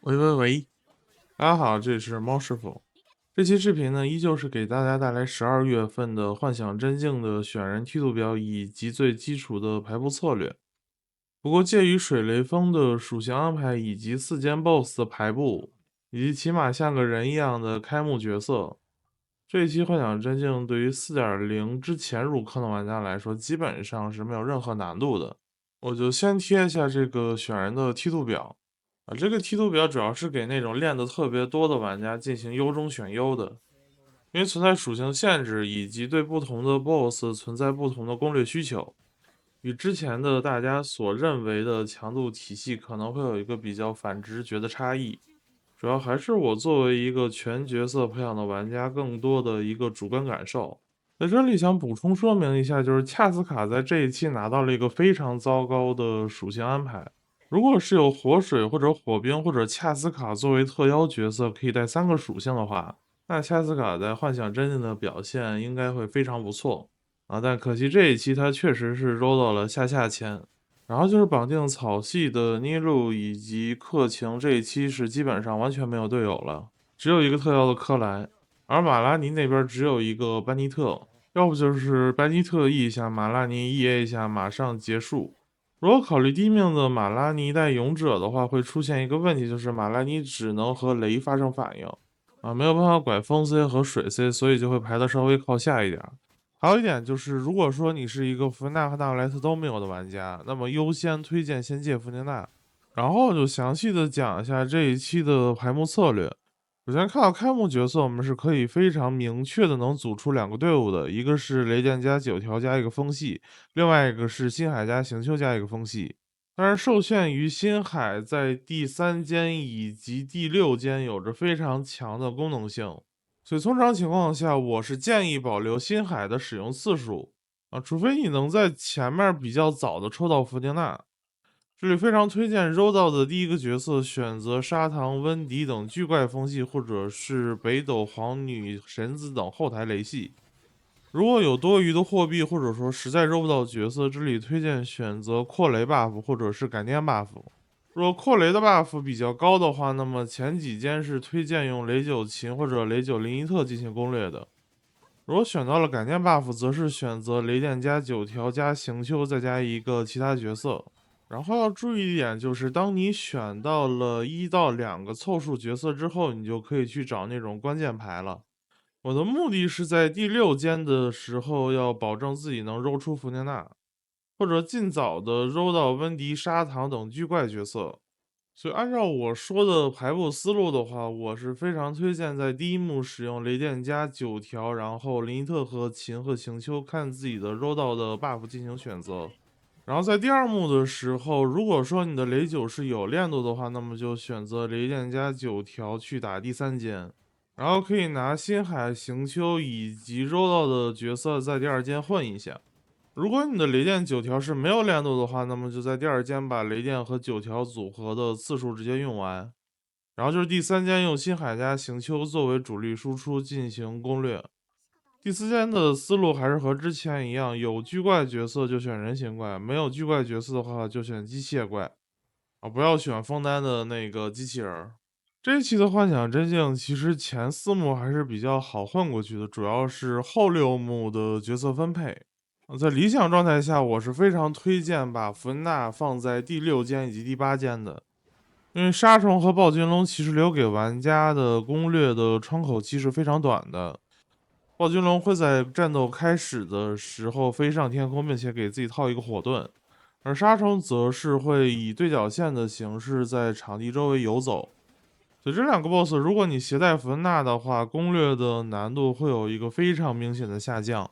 喂喂喂，大家好，这里是猫师傅。这期视频呢，依旧是给大家带来12月份的幻想真境的选人梯度表以及最基础的排布策略。不过，介于水雷锋的属性安排以及4间 BOSS 的排布，以及起码像个人一样的开幕角色，这一期幻想真境对于4.0之前入坑的玩家来说，基本上是没有任何难度的。我就先贴一下这个选人的梯度表这个梯度表主要是给那种练得特别多的玩家进行优中选优的，因为存在属性限制以及对不同的 BOSS 存在不同的攻略需求，与之前的大家所认为的强度体系可能会有一个比较反直觉的差异。主要还是我作为一个全角色培养的玩家，更多的一个主观感受。在这里想补充说明一下，就是恰斯卡在这一期拿到了一个非常糟糕的属性安排。如果是有火水或者火冰或者恰斯卡作为特邀角色可以带3个属性的话，那恰斯卡在幻想真境的表现应该会非常不错但可惜这一期他确实是 roll 到了下签。然后就是绑定草系的妮露以及克勤，这一期是基本上完全没有队友了，只有一个特邀的科莱，而马拉尼那边只有一个班尼特，要不就是班尼特 E 一下，马拉尼 EA 一下，马上结束。如果考虑低命的马拉尼带勇者的话，会出现一个问题，就是马拉尼只能和雷发生反应没有办法拐风 C 和水 C，所以就会排的稍微靠下一点。还有一点就是，如果说你是一个弗纳和纳莱斯都没有的玩家，那么优先推荐先借弗涅纳。然后就详细的讲一下这一期的排幕策略。首先看到开幕角色，我们是可以非常明确的能组出2个队伍的，一个是雷电加9条加一个风系，另外一个是星海加行丘加一个风系。但是受限于星海在第3间以及第6间有着非常强的功能性，所以通常情况下，我是建议保留星海的使用次数除非你能在前面比较早的抽到弗丁纳。这里非常推荐roll到的第一个角色选择砂糖、温迪等巨怪风系，或者是北斗皇女、神子等后台雷系。如果有多余的货币，或者说实在roll不到角色，这里推荐选择扩雷 buff 或者是感电 buff。若扩雷的 buff 比较高的话，那么前几间是推荐用雷九琴或者雷九林伊特进行攻略的。如果选到了感电 buff，则是选择雷电加9条加行丘，再加一个其他角色。然后要注意一点，就是当你选到了1到2个凑数角色之后，你就可以去找那种关键牌了。我的目的是在第6间的时候，要保证自己能揉出弗涅纳，或者尽早的揉到温迪、砂糖等巨怪角色。所以按照我说的排布思路的话，我是非常推荐在第一幕使用雷电加9条，然后林伊特和秦和行丘看自己的揉到的 buff 进行选择。然后在第二幕的时候，如果说你的雷九是有练度的话，那么就选择雷电加9条去打第3间，然后可以拿星海、行丘以及柔道的角色在第2间混一下。如果你的雷电9条是没有练度的话，那么就在第2间把雷电和9条组合的次数直接用完，然后就是第3间用星海加行丘作为主力输出进行攻略。第4间的思路还是和之前一样，有巨怪角色就选人形怪，没有巨怪角色的话就选机械怪不要选枫丹的那个机器人。这一期的幻想真境其实前4幕还是比较好混过去的，主要是后6幕的角色分配。在理想状态下，我是非常推荐把弗恩娜放在第6间以及第8间的，因为杀虫和暴君龙其实留给玩家的攻略的窗口期是非常短的。暴君龙会在战斗开始的时候飞上天空，并且给自己套一个火盾，而沙虫则是会以对角线的形式在场地周围游走。所以这2个 BOSS，如果你携带弗恩纳的话，攻略的难度会有一个非常明显的下降。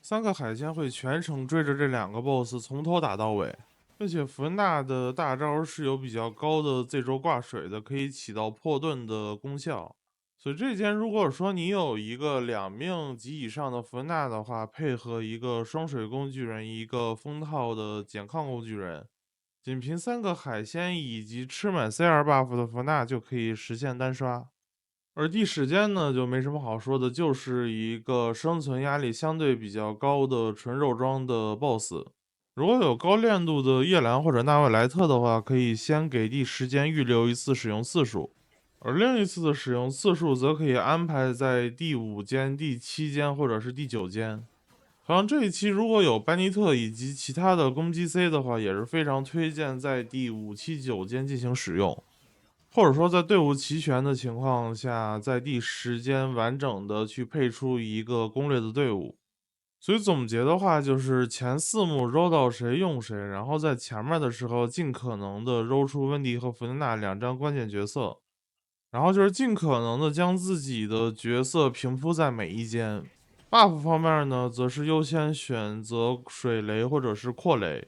3个海鲜会全程追着这2个 BOSS 从头打到尾，并且弗恩纳的大招是有比较高的 Z 轴挂水的，可以起到破盾的功效。所以这间如果说你有一个2命及以上的弗纳的话，配合一个双水工具人，一个封套的减抗工具人，仅凭3个海鲜以及吃满 CR buff 的弗纳就可以实现单刷。而第10间呢，就没什么好说的，就是一个生存压力相对比较高的纯肉装的 BOSS。如果有高练度的叶蓝或者纳维莱特的话，可以先给第10间预留一次使用次数，而另一次的使用次数则可以安排在第5间、第7间或者是第9间。好像这一期如果有班尼特以及其他的攻击 C 的话，也是非常推荐在第5、7、9间进行使用，或者说在队伍齐全的情况下，在第10间完整的去配出一个攻略的队伍。所以总结的话，就是前4幕揉到谁用谁，然后在前面的时候尽可能的揉出温迪和弗莲娜2张关键角色，然后就是尽可能的将自己的角色平铺在每一间。buff 方面呢，则是优先选择水雷或者是扩雷，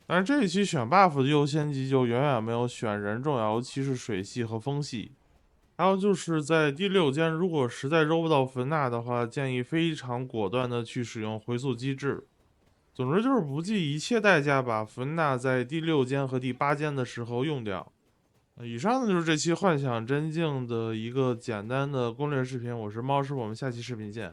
但是这一期选 buff 的优先级就远远没有选人重要，尤其是水系和风系。还有就是在第6间，如果实在揉不到芬娜的话，建议非常果断的去使用回溯机制。总之就是不计一切代价把芬娜在第6间和第8间的时候用掉。以上呢就是这期幻想真境的一个简单的攻略视频，我是猫师傅，我们下期视频见。